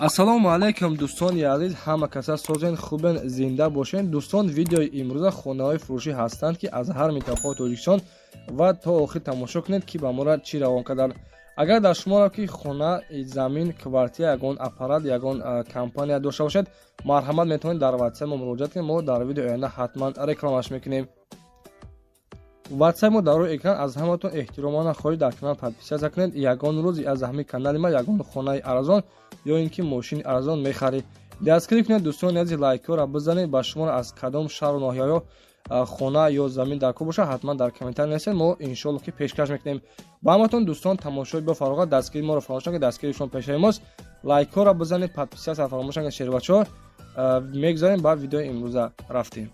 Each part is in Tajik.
ассалому алайкум дӯстони азиз, ҳама каса созен хубен, зинда бошен. дӯстон, видеои имрӯза хонаҳои фурӯшӣ ҳастанд ки аз ҳар минтақаҳои Тоҷикистон ва то охир тамошо кунед ки ба моро чӣ равон карданд. агар дар шуморо ки хона, замин, квартира, ягон аппарат, ягон компания дошта бошед, марҳамат метавонед дар ватсап мо муроҷиат кунед. мо дар видеои оянда ҳатман рекламаш мекунем. ватсап мо дар рӯи экран. аз ҳаматон эҳтиромона хоҳиш дар канал подписатсия кунед. ягон рӯзи аз ҳамин канали ма ягон хонаи арзон ё ин ки мошини арзон мехаред, дастгирӣ кунед. дӯстони азиз, лайкҳоро бизанед. ба шумо аз кадом шаҳру ноҳияҳо хона ё замин дар кор боша, ҳатман дар комментар нависед. мо иншоалло ки пешкаш мекунем. ба ҳаматон дӯстон, тамошои бафарғат, дастгирии моро фаромӯш накунед. дастгирии шумо пешаи мост. лайкҳоро бизанед, подписатсияро фаромӯш накунед. шербачаҳо мегзарем ба видеои имрӯза рафтем.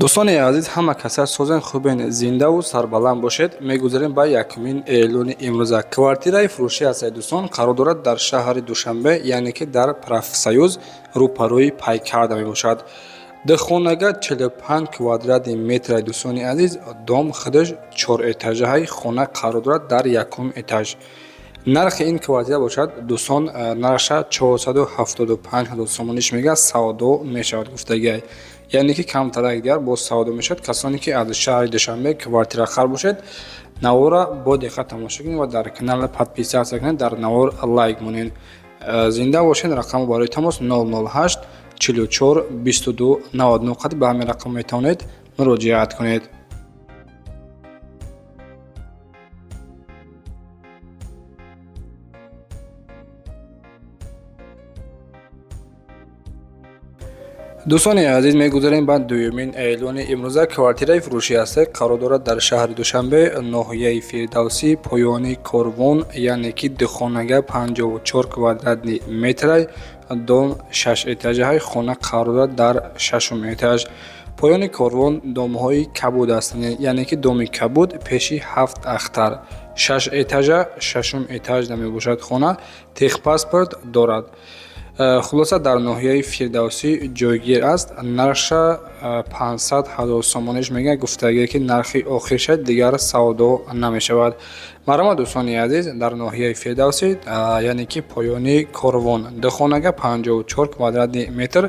дӯстони азиз, ҳама каса созен хубен, зиндаву сарбаланд бошед. мегузарем ба якумин эълони имрӯза. квартираи фурӯшӣ ҳастед дӯстон, қарор дорад дар шаҳри Душанбе, яъне ки дар Профсоюз рӯпарӯи Пайкарда мебошад. духонага 45 квадрати метр. дӯстони азиз, дом худаш 4 этажаҳаи хона қарор дорад дар якум этаж. нархи ин квартира бошад дӯстон, нарша 475 000 сомониш мега савдо мешавад гуфтагиай. яъне ки камтарак дигар бо савдо мешавад. касоне ки аз шаҳри Душанбе квартира хар бошед, навора бо диққат тамошо кунед ва дар канал подписатсия кунед, дар навор лайк монед. зинда бошед. рақамо барои тамос 008 44 22 99 қади. ба ҳамин рақам метавонед муроҷиат кунед. дӯстони азиз, мегузарем ба дуюмин эълони имрӯза. квартираи фурӯшӣ ҳастед, қарор дорад дар шаҳри Душанбе, ноҳияи Фирдавсӣ, поёни Корвон, яъне ки духонага 54 квадрати метр, дом 6 этажаҳаи хона қарор дорад дар 6 этаж. поёни Корвон домҳои кабуд ҳастанд, яъне ки доми кабуд пеши 7 ахтар. 6 этажа, 6 этажда мебошад хона. техпаспорт дорад. хулоса дар ноҳияи Фирдавсӣ ҷойгир аст. нарша 500 000 сомониш мега гуфтагие ки нархи охир шад, дигар савдо намешавад. марҳамат дӯстони азиз, дар ноҳияи Фирдавсӣ, яъне ки поёни Корвон, духонага 54 квадрати метр.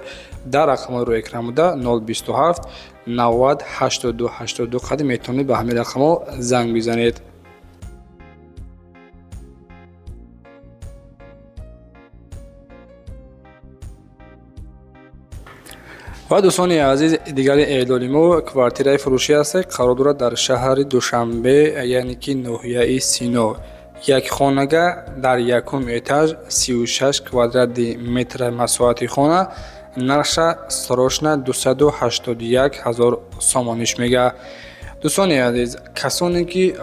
дар рақамҳои рӯи экран буда 027 90 82 82 қади метавонед ба ҳамин рақамҳо занг бизанед. ва дӯстони азиз, дигари эълони мо квартираи фурӯшӣ ҳастед, қарор дорад дар шаҳри Душанбе, яъне ки ноҳияи Сино. якхонага дар якум этаж, 36 квадрати метр масоҳати хона. нарша сарошна 281 000 сомониш мега. дӯстони азиз, касоне ки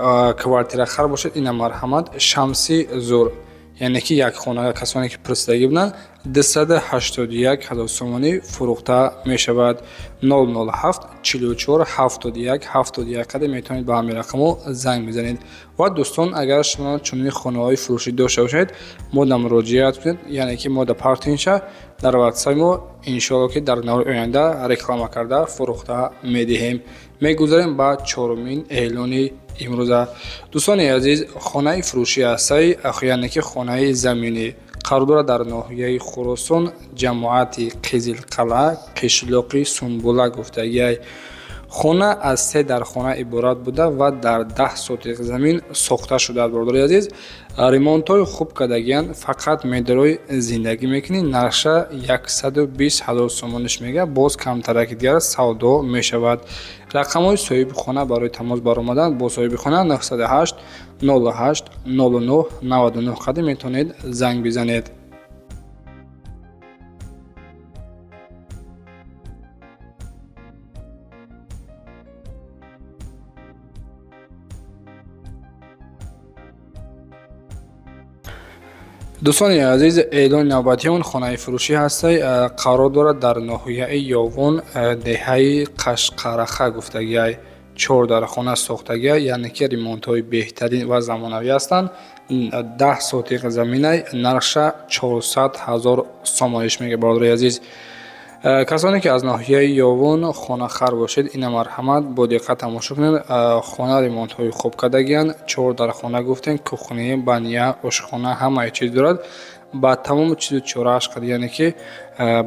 квартира хар бошед, ина марҳамат Шамси Зур, яъне ки якхонага касоне ки пурсидагӣ буданд 281 000 сомонӣ фурӯхта мешавад. 007 44 71 71 қади метавонед ба ҳамин рақамҳо занг бизанед. ва дӯстон, агар шумо чунин хонаҳои фурӯшӣ дошта бошед, мода муроҷиат кунед, яъне ки мода партинша дар ватсаби мо иншоалло ки дар навори оянда реклама карда фурӯхта медиҳем. мегузарем ба чорумин эълони имрӯза. дӯстони азиз, хонаи фурӯшӣ ҳастаи, яъне ки хонаи заминӣ, қарор дорад дар ноҳияи Хӯросон, ҷамоати Қизилқалъа, қишлоқи Сунбула гуфтагиай. хона аз 3 дархона иборат буда ва дар 10 сотиқ замин сохта шудааст. бородори азиз, ремонтҳои хуб кардагиян, фақат медарои зиндагӣ мекунӣ. нарша 120 000 сомониш мега, боз камтараки дигар савдо мешавад. рақамҳои соҳиби хона барои тамос баромадан бо соҳиби хона 908 08 09 99 қади метавонед занг бизанед. дӯстони азиз, эълони навбатиён хонаи фурӯшӣ ҳастед, қарор дорад дар ноҳияи Ёвон, деҳаи Қашқараха гуфтагиай. 4 дархона сохтагиай, яъне ки ремонтҳои беҳтарин ва замонавӣ ҳастанд. 10 сотиқ заминай, нарша 400 000 сомониш мега. бородори азиз, کسانی که از ناحیه یاون خانه خر باشید این مرحمت با دقت تماشا کنید. خانه ریمونت های خوب کردگیان، 4 در خانه گفتن، کухне، баня، ошхона ҳамаи чиз дорад. ба тамоми чизу чорааш кард, яъне ки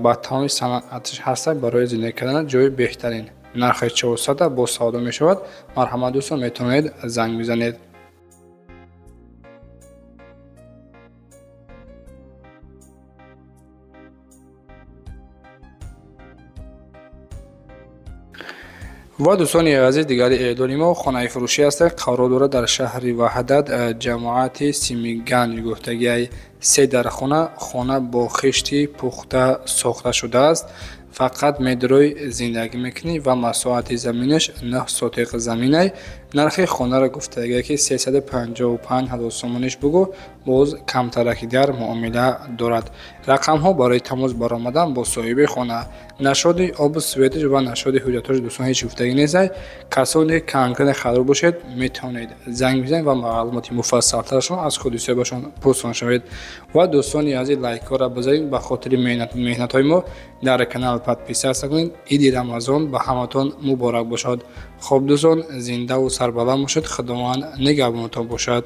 ба тамоми санъатиш ҳаста барои зиндагӣ кардан ҷои беҳтарин. нархи 400 бо савдо мешавад. марҳамат дӯстон, метавонед занг бизанед. ва дӯстони азиз, дигари эълони мо хонаи фурӯшӣ аст. қарор дорад дар шаҳри Ваҳдат, ҷамоати Симиганҷ гуфтагиай 3 дар хона бо хишти пухта сохта шудааст. фақат медрои зиндагӣ мекунӣ ва масоҳати заминаш 9 сотиқ заминай. нархи хонаро гуфтагиай ки 355 000 сомониш бугӯ, боз камтараки дар муомила дорад. рақамҳо барои тамос баромадан бо соҳиби хона. нашоди обу светиш ва нашоди ҳуҷҷатош дӯстон ҳеҷ гуфтагӣ нестай. касоне конкретен хабар бошед, метавонед занг бизанед ва маълумоти муфассалтарашон аз худи соҳибашон пурсон шавед. ва дӯстони азиз, лайкҳоро бизанед ба хотири меҳнатҳои мо дар канал подписатсия кунед. иди рамазон ба ҳаматон муборак бошад. хоб дӯстон, зиндаву сарбаланд бошед. худованд нигаҳбонатон бошад.